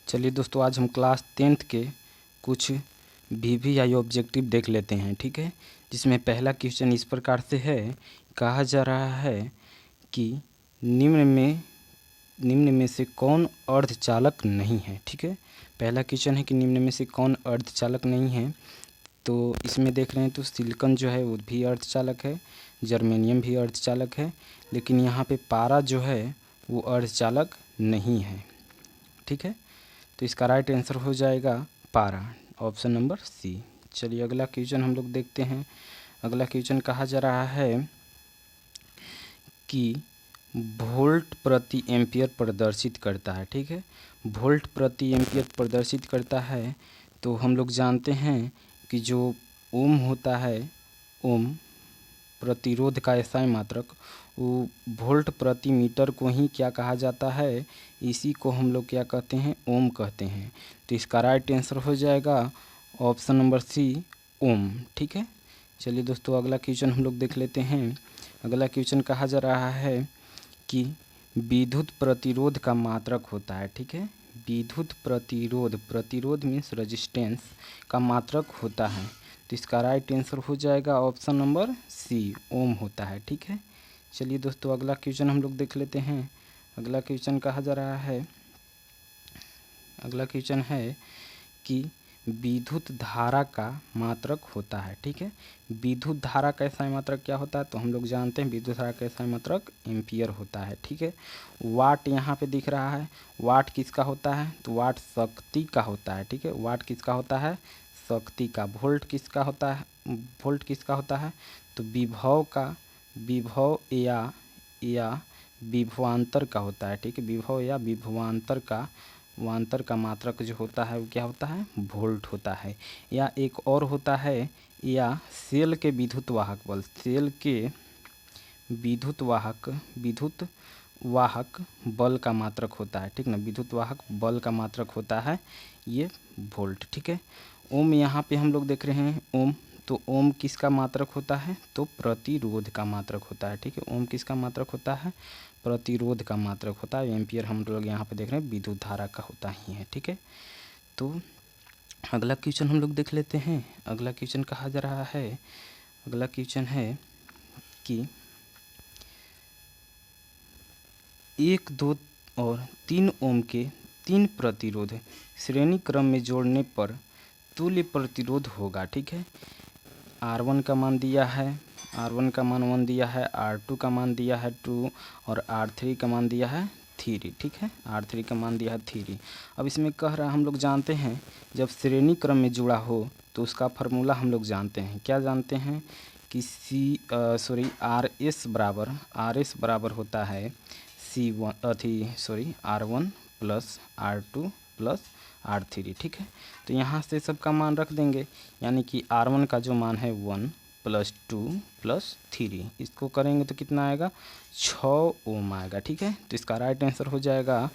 चलिए दोस्तों, आज हम क्लास 10th के कुछ VVI ऑब्जेक्टिव देख लेते हैं। ठीक है, जिसमें पहला क्वेश्चन इस प्रकार से है, कहा जा रहा है कि निम्न में से कौन अर्धचालक नहीं है। ठीक है, पहला क्वेश्चन है कि निम्न में से कौन अर्धचालक नहीं है। तो इसमें देख रहे हैं तो सिलिकॉन जो है वो भी अर्धचालक है, जर्मेनियम भी अर्धचालक है, लेकिन यहाँ पे पारा जो है वो अर्धचालक नहीं है। ठीक है, तो इसका राइट आंसर हो जाएगा पारा, ऑप्शन नंबर सी। चलिए अगला क्वेश्चन हम लोग देखते हैं। अगला क्वेश्चन कहा जा रहा है कि वोल्ट प्रति एम्पियर प्रदर्शित करता है। ठीक है, वोल्ट प्रति एम्पियर प्रदर्शित करता है, तो हम लोग जानते हैं कि जो ओम होता है, ओम प्रतिरोध का एसआई मात्रक, वो वोल्ट प्रति मीटर को ही क्या कहा जाता है, इसी को हम लोग क्या कहते हैं, ओम कहते हैं। तो इसका राइट आंसर हो जाएगा ऑप्शन नंबर सी, ओम। ठीक है, चलिए दोस्तों अगला क्वेश्चन हम लोग देख लेते हैं। अगला क्वेश्चन कहा जा रहा है कि विद्युत प्रतिरोध का मात्रक होता है। ठीक है, विद्युत प्रतिरोध मीन्स रेजिस्टेंस का मात्रक होता है। तो इसका राइट आंसर हो जाएगा ऑप्शन नंबर सी, ओम होता है। ठीक है, चलिए दोस्तों अगला क्वेश्चन हम लोग देख लेते हैं। अगला क्वेश्चन कहा जा रहा है, अगला क्वेश्चन है कि विद्युत धारा का मात्रक होता है। ठीक है, विद्युत धारा का एसआई मात्रक क्या होता है, तो हम लोग जानते हैं विद्युत धारा का एसआई मात्रक एम्पियर होता है। ठीक है, वाट यहाँ पे दिख रहा है, वाट किसका होता है, तो वाट शक्ति का होता है। ठीक है, वाट किसका होता है, शक्ति का। वोल्ट किसका होता है, वोल्ट किसका होता है, तो विभव का, विभव या विभवांतर का होता है। ठीक है, विभव या विभवांतर का मात्रक जो होता है वो क्या होता है, वोल्ट होता है। या एक और होता है, या सेल के विद्युत वाहक बल, सेल के विद्युत वाहक बल का मात्रक होता है। ठीक ना, विद्युत वाहक बल का मात्रक होता है ये वोल्ट। ठीक है, ओम यहाँ पे हम लोग देख रहे हैं, ओम, तो ओम किसका मात्रक होता है, तो प्रतिरोध का मात्रक होता है। ठीक है, ओम किसका मात्रक होता है, प्रतिरोध का मात्रक होता है। एम्पियर हम लोग यहाँ पे देख रहे हैं विद्युत धारा का होता ही है। ठीक है, तो अगला क्वेश्चन हम लोग देख लेते हैं। अगला क्वेश्चन कहा जा रहा है, अगला क्वेश्चन है कि 1, 2 और 3 ओम के 3 प्रतिरोध श्रेणी क्रम में जोड़ने पर तुल्य प्रतिरोध होगा। ठीक है, R1 का मान दिया है, R1 का मान 1 दिया है, R2 का मान दिया है 2 और R3 का मान दिया है 3। ठीक है, R3 का मान दिया है 3। अब इसमें कह रहा है, हम लोग जानते हैं जब श्रेणी क्रम में जुड़ा हो तो उसका फार्मूला हम लोग जानते हैं। क्या जानते हैं कि RS बराबर होता है R1 plus R2 plus R3। ठीक है, तो यहाँ से सबका मान रख देंगे, यानी कि R1 का जो मान है 1 प्लस 2 प्लस 3, इसको करेंगे तो कितना आएगा, 6 ओम आएगा। ठीक है, तो इसका राइट आंसर हो जाएगा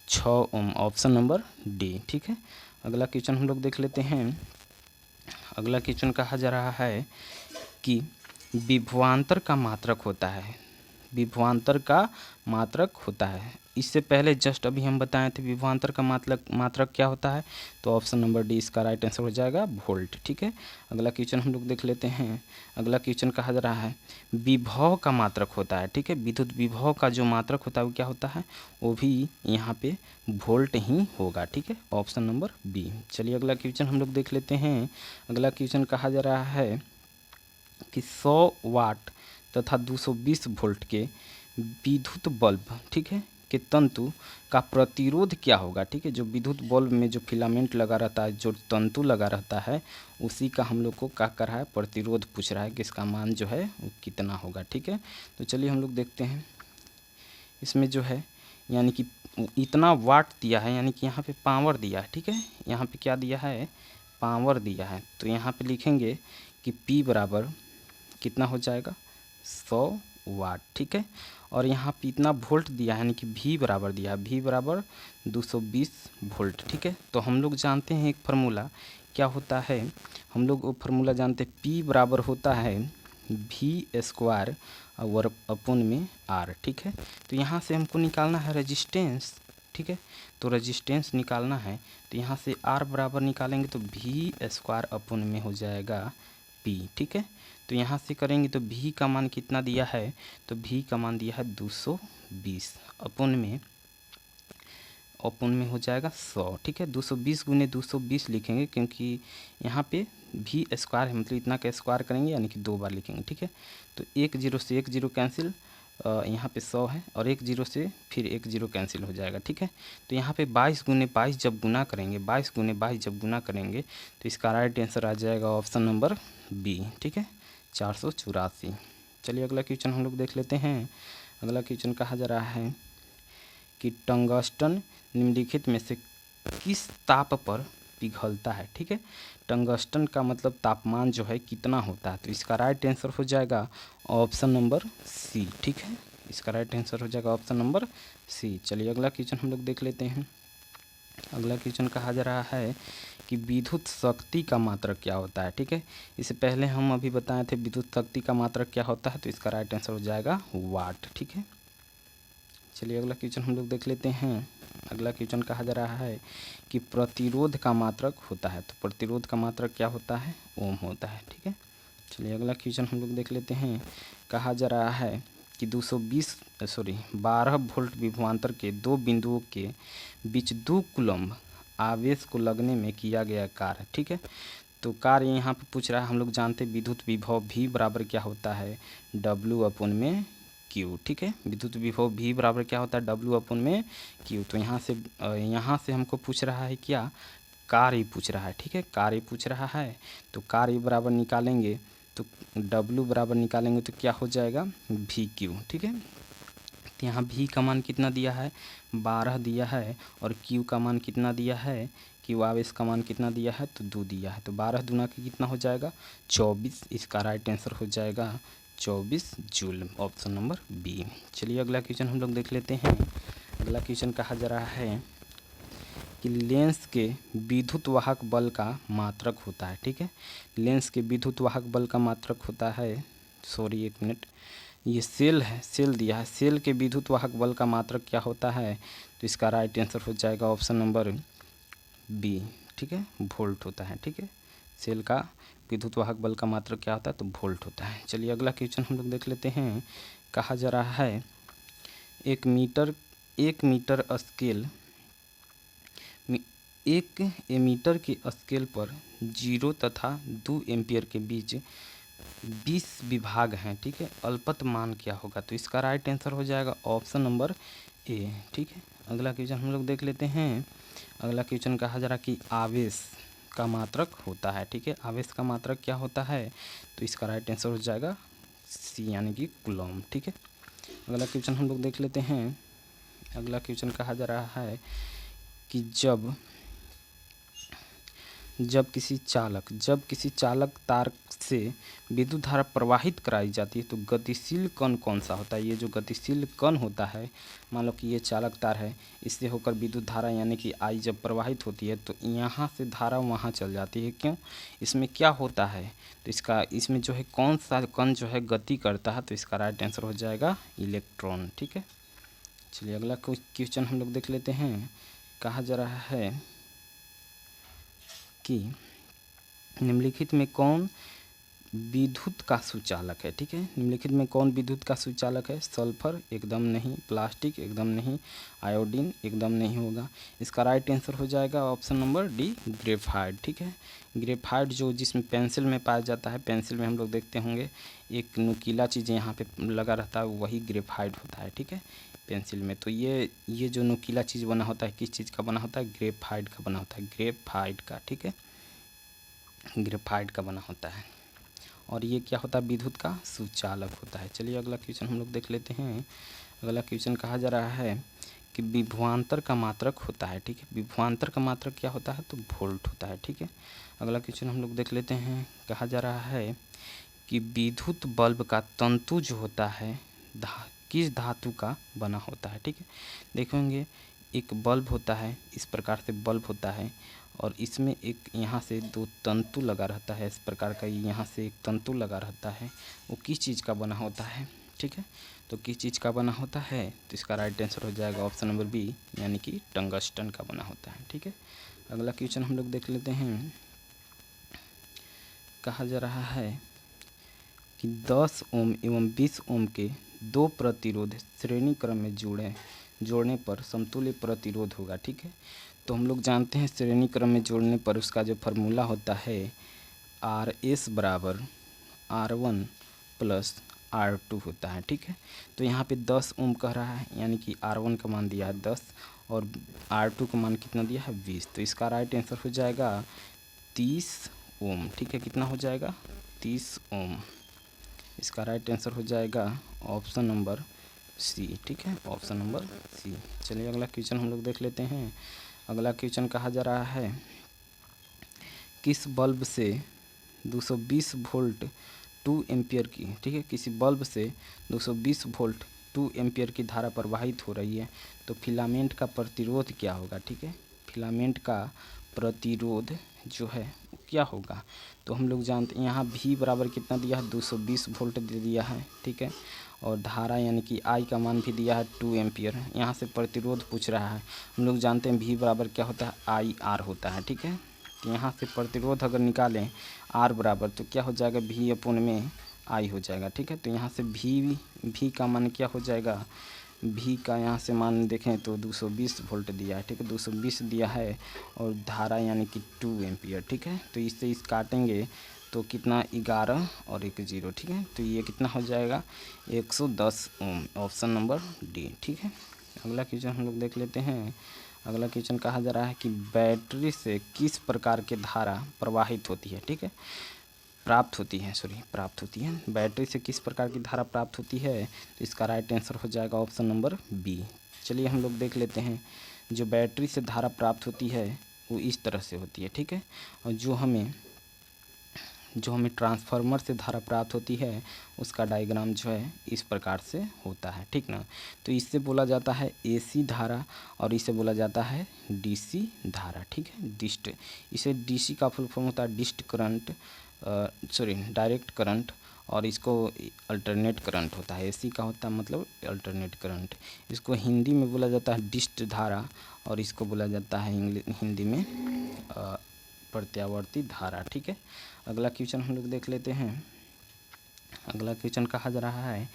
6 ओम, ऑप्शन नंबर डी। ठीक है, अगला क्वेश्चन हम लोग देख लेते हैं। अगला क्वेश्चन कहा जा रहा है कि विभवांतर का मात्रक होता है, विभवांतर का मात्रक होता है। इससे पहले जस्ट अभी हम बताए थे विभवांतर का मात्रक क्या होता है, तो ऑप्शन नंबर डी इसका राइट आंसर हो जाएगा वोल्ट। ठीक है, अगला क्वेश्चन हम लोग देख लेते हैं। अगला क्वेश्चन कहा जा रहा है विभव का मात्रक होता है। ठीक है, विद्युत विभव का जो मात्रक होता है वो क्या होता है, वो भी यहाँ पे वोल्ट ही होगा। ठीक है, ऑप्शन नंबर बी। चलिए अगला क्वेश्चन हम लोग देख लेते हैं। अगला क्वेश्चन कहा जा रहा है कि 100 वाट तथा 220 वोल्ट के विद्युत बल्ब, ठीक है, के तंतु का प्रतिरोध क्या होगा। ठीक है, जो विद्युत बल्ब में जो फिलामेंट लगा रहता है, जो तंतु लगा रहता है, उसी का हम लोग को क्या कर रहा है, प्रतिरोध पूछ रहा है कि इसका मान जो है वो कितना होगा। ठीक है, तो चलिए हम लोग देखते हैं। इसमें जो है यानी कि इतना वाट दिया है, यानी कि यहाँ पे पावर दिया है। ठीक है, यहाँ पे क्या दिया है, पावर दिया है, तो यहाँ पे लिखेंगे कि P बराबर कितना हो जाएगा, 100 वाट। ठीक है, और यहाँ पे इतना वोल्ट दिया है, यानी कि V बराबर दिया है, V बराबर 220 वोल्ट। ठीक है, तो हम लोग जानते हैं एक फार्मूला क्या होता है, हम लोग वो फार्मूला जानते हैं, P बराबर होता है V² और अपॉन में R। ठीक है, तो यहाँ से हमको निकालना है रेजिस्टेंस। ठीक ठीक है। तो रेजिस्टेंस निकालना है तो यहाँ से R बराबर निकालेंगे तो V स्क्वायर अपन में हो जाएगा P, ठीक है। तो यहाँ से करेंगे तो V का मान कितना दिया है, तो V का मान दिया है 220 अपन में हो जाएगा 100, ठीक है। 220 गुने 220 लिखेंगे क्योंकि यहाँ पे V स्क्वायर है, मतलब इतना का स्क्वायर करेंगे यानी कि 2 बार लिखेंगे, ठीक है। तो 1 0 से 1 0 कैंसिल, यहाँ पे 100 है और 1 0 से फिर 1 0 कैंसिल हो जाएगा, ठीक है। तो यहाँ पे 22 गुने 22 जब गुना करेंगे, 22 गुने 22 जब गुना करेंगे तो इसका राइट आंसर आ जाएगा ऑप्शन नंबर बी, ठीक है, 484। चलिए अगला क्वेश्चन हम लोग देख लेते हैं। अगला क्वेश्चन कहा जा रहा है कि टंगस्टन निम्नलिखित में से किस ताप पर पिघलता है, ठीक है। टंगस्टन का मतलब तापमान जो है कितना होता है, तो इसका राइट आंसर हो जाएगा ऑप्शन नंबर सी, ठीक है। इसका राइट आंसर हो जाएगा ऑप्शन नंबर सी। चलिए अगला क्वेश्चन हम लोग देख लेते हैं। अगला क्वेश्चन कहा जा रहा है कि विद्युत शक्ति का मात्रक क्या होता है, ठीक है। इससे पहले हम अभी बताए थे विद्युत शक्ति का मात्रक क्या होता है, तो इसका राइट आंसर हो जाएगा वाट, ठीक है। चलिए अगला क्वेश्चन हम लोग देख लेते हैं। अगला क्वेश्चन कहा जा रहा है कि प्रतिरोध का मात्रक होता है, तो प्रतिरोध का मात्रक क्या होता है, ओम होता है, ठीक है। चलिए अगला क्वेश्चन हम लोग देख लेते हैं। कहा जा रहा है कि 12 वोल्ट विभवांतर के दो बिंदुओं के बीच 2 कूलम्ब आवेश को लगने में किया गया कार्य, ठीक है। तो कार्य यहाँ पे पूछ रहा है, हम लोग जानते हैं विद्युत विभव V बराबर क्या होता है, W अपन में Q, ठीक है। विद्युत विभव V बराबर क्या होता है, W अपन में Q। तो यहाँ से हमको पूछ रहा है क्या, कार्य पूछ रहा है, ठीक है। कार्य पूछ रहा है तो कार्य बराबर निकालेंगे तो W बराबर निकालेंगे तो क्या हो जाएगा VQ, ठीक है। तो यहाँ V का मान कितना दिया है, 12 दिया है और Q का मान कितना दिया है, Q आवेश का मान कितना दिया है, तो 2 दिया है। तो 12 दूना के कितना हो जाएगा 24, इसका राइट आंसर हो जाएगा 24 जूल, ऑप्शन नंबर बी। चलिए अगला क्वेश्चन हम लोग देख लेते हैं। अगला क्वेश्चन कहा जा रहा है कि लेंस के विद्युत वाहक बल का मात्रक होता है, ठीक है। लेंस के विद्युत वाहक बल का मात्रक होता है, सॉरी एक मिनट, ये सेल है, सेल दिया है, सेल के विद्युत वाहक बल का मात्रक क्या होता है, तो इसका राइट आंसर हो जाएगा ऑप्शन नंबर बी, ठीक है, वोल्ट होता है, ठीक है। सेल का विद्युत वाहक बल का मात्रक क्या होता है, तो वोल्ट होता है। चलिए अगला क्वेश्चन हम लोग देख लेते हैं। कहा जा रहा है 1 मीटर स्केल, 1 एमीटर के स्केल पर 0 तथा 2 एम्पियर के बीच 20 विभाग हैं, ठीक है। अल्पत मान क्या होगा, तो इसका राइट आंसर हो जाएगा ऑप्शन नंबर ए, ठीक है। अगला क्वेश्चन हम लोग देख लेते हैं। अगला क्वेश्चन कहा जा रहा कि आवेश का मात्रक होता है, ठीक है। आवेश का मात्रक क्या होता है, तो इसका राइट आंसर हो जाएगा सी यानी कि कूलम, ठीक है। अगला क्वेश्चन हम लोग देख लेते हैं। अगला क्वेश्चन कहा जा रहा है कि जब किसी चालक तार से विद्युत धारा प्रवाहित कराई जाती है तो गतिशील कण कौन सा होता है। ये जो गतिशील कण होता है, मान लो कि ये चालक तार है, इससे होकर विद्युत धारा यानी कि I जब प्रवाहित होती है तो यहाँ से धारा वहाँ चल जाती है, क्यों, इसमें क्या होता है, तो इसमें जो है कौन सा कण जो है गति करता है, तो इसका राइट आंसर हो जाएगा इलेक्ट्रॉन, ठीक है। चलिए अगला क्वेश्चन हम लोग देख लेते हैं। कहा जा रहा है कि निम्नलिखित में कौन विद्युत का सुचालक है, ठीक है। निम्नलिखित में कौन विद्युत का सुचालक है, सल्फर एकदम नहीं, प्लास्टिक एकदम नहीं, आयोडीन एकदम नहीं होगा। इसका राइट आंसर हो जाएगा ऑप्शन नंबर डी, ग्रेफाइट, ठीक है। ग्रेफाइट जो जिसमें पेंसिल में पाया जाता है, पेंसिल में हम लोग देखते होंगे एक नुकीला चीज़ यहाँ पे लगा रहता है, वही ग्रेफाइट होता है, ठीक है, पेंसिल में। तो ये जो नुकीला चीज़ बना होता है किस चीज़ का बना होता है, ग्रेफाइट का बना होता है, ग्रेफाइट का, ठीक है, ग्रेफाइट का बना होता है। और ये क्या होता है, विद्युत का सुचालक होता है। चलिए अगला क्वेश्चन हम लोग देख लेते हैं। अगला क्वेश्चन कहा जा रहा है कि विभवांतर का मात्रक होता है, ठीक है। विभवांतर का मात्रक क्या होता है, तो वोल्ट होता है, ठीक है। अगला क्वेश्चन हम लोग देख लेते हैं। कहा जा रहा है कि विद्युत बल्ब का तंतु जो होता है किस धातु का बना होता है, ठीक है। देखेंगे एक बल्ब होता है, इस प्रकार से बल्ब होता है और इसमें एक यहाँ से 2 तंतु लगा रहता है, इस प्रकार का यहाँ से एक तंतु लगा रहता है, वो किस चीज़ का बना होता है, ठीक है। तो किस चीज़ का बना होता है, तो इसका राइट आंसर हो जाएगा ऑप्शन नंबर बी, यानी कि टंगस्टन का बना होता है। ठीक है, अगला क्वेश्चन हम लोग देख लेते हैं। कहा जा रहा है कि 10 ओम एवं 20 ओम के दो प्रतिरोध श्रेणी क्रम में जोड़ने पर समतुल्य प्रतिरोध होगा। ठीक है, तो हम लोग जानते हैं श्रेणी क्रम में जोड़ने पर उसका जो फार्मूला होता है RS बराबर R1 प्लस R2 होता है। ठीक है, तो यहाँ पे 10 ओम कह रहा है, यानी कि R1 का मान दिया है 10 और R2 का मान कितना दिया है 20, तो इसका राइट आंसर हो जाएगा 30 ओम। ठीक है, कितना हो जाएगा 30 ओम। इसका राइट आंसर हो जाएगा ऑप्शन नंबर सी। ठीक है, ऑप्शन नंबर सी। चलिए अगला क्वेश्चन हम लोग देख लेते हैं। अगला क्वेश्चन कहा जा रहा है किस बल्ब से 220 वोल्ट 2 एम्पियर की, ठीक है, किसी बल्ब से 220 वोल्ट 2 एम्पियर की धारा प्रवाहित हो रही है, तो फिलामेंट का प्रतिरोध क्या होगा। ठीक है, फिलामेंट का प्रतिरोध जो है क्या होगा, तो हम लोग जानते हैं यहाँ V बराबर कितना दिया है 220 वोल्ट दे दिया है। ठीक है, और धारा यानी कि I का मान भी दिया है 2 एम्पियर। यहाँ से प्रतिरोध पूछ रहा है, हम लोग जानते हैं V बराबर क्या होता है IR होता है। ठीक है, तो यहाँ से प्रतिरोध अगर निकालें R बराबर तो क्या हो जाएगा V अपोन में I हो जाएगा। ठीक है, तो यहाँ से V का मान क्या हो जाएगा, V का यहाँ से मान देखें तो 220 वोल्ट दिया है। ठीक है, 220 दिया है और धारा यानी कि 2 एम्पियर। ठीक है, तो इससे इस काटेंगे तो कितना 11 और 1 0। ठीक है, तो ये कितना हो जाएगा 110 ओम, ऑप्शन नंबर डी। ठीक है, अगला क्वेश्चन हम लोग देख लेते हैं। अगला क्वेश्चन कहा जा रहा है कि बैटरी से किस प्रकार की धारा प्रवाहित होती है। ठीक है, प्राप्त होती है। बैटरी से किस प्रकार की धारा प्राप्त होती है, तो इसका राइट आंसर हो जाएगा ऑप्शन नंबर बी। चलिए हम लोग देख लेते हैं। जो बैटरी से धारा प्राप्त होती है वो इस तरह से होती है। ठीक है, और जो हमें ट्रांसफार्मर से धारा प्राप्त होती है उसका डायग्राम जो है इस प्रकार से होता है। ठीक ना, तो इससे बोला जाता है AC धारा और इसे बोला जाता है DC धारा। ठीक है, इसे DC का फुल फॉर्म होता है डायरेक्ट करंट, और इसको अल्टरनेट करंट होता है। AC का होता है मतलब अल्टरनेट करंट। इसको हिंदी में बोला जाता है डिस्ट धारा और इसको बोला जाता है हिंदी में प्रत्यावर्ती धारा। ठीक है, अगला क्वेश्चन हम लोग देख लेते हैं। अगला क्वेश्चन कहा जा रहा है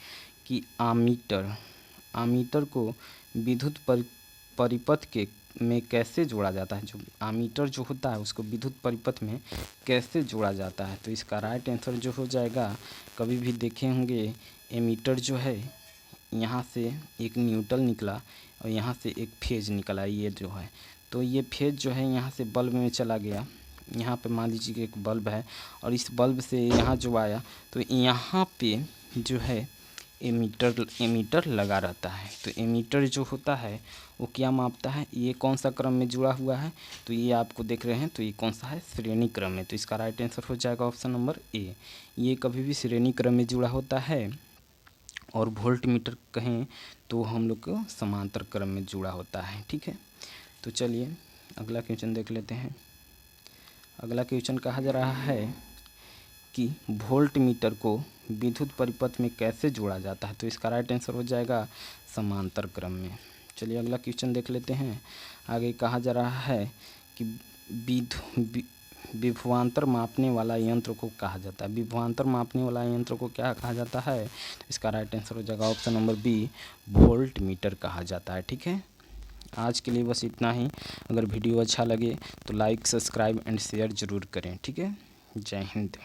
कि आमीटर को विद्युत परिपथ में कैसे जोड़ा जाता है। जो आमीटर जो होता है उसको विद्युत परिपथ में कैसे जोड़ा जाता है, तो इसका राइट आंसर जो हो जाएगा, कभी भी देखे होंगे एमीटर जो है यहाँ से एक न्यूट्रल निकला और यहाँ से एक फेज निकला, ये जो है, तो ये फेज जो है यहाँ से बल्ब में चला गया। यहाँ पे मान लीजिए कि एक बल्ब है और इस बल्ब से यहाँ जो आया तो यहाँ पे जो है एमीटर लगा रहता है। तो एमीटर जो होता है वो क्या मापता है, ये कौन सा क्रम में जुड़ा हुआ है, तो ये आपको देख रहे हैं, तो ये कौन सा है श्रेणी क्रम में, तो इसका राइट आंसर हो जाएगा ऑप्शन नंबर ए। ये कभी भी श्रेणी क्रम में जुड़ा होता है और वोल्ट मीटर कहें तो हम लोग को समांतर क्रम में जुड़ा होता है। ठीक है, तो चलिए अगला क्वेश्चन देख लेते हैं। अगला क्वेश्चन कहा जा रहा है कि वोल्ट मीटर को विद्युत परिपथ में कैसे जोड़ा जाता है, तो इसका राइट आंसर हो जाएगा समांतर क्रम में। चलिए अगला क्वेश्चन देख लेते हैं। आगे कहा जा रहा है कि विभवांतर मापने वाला यंत्र को कहा जाता है। विभवांतर मापने वाला यंत्र को क्या कहा जाता है, इसका राइट आंसर हो जाएगा option number B, voltmeter कहा जाता है। ठीक है, आज के लिए बस इतना ही। अगर वीडियो अच्छा लगे तो लाइक, सब्सक्राइब एंड शेयर ज़रूर करें। ठीक है, जय हिंद।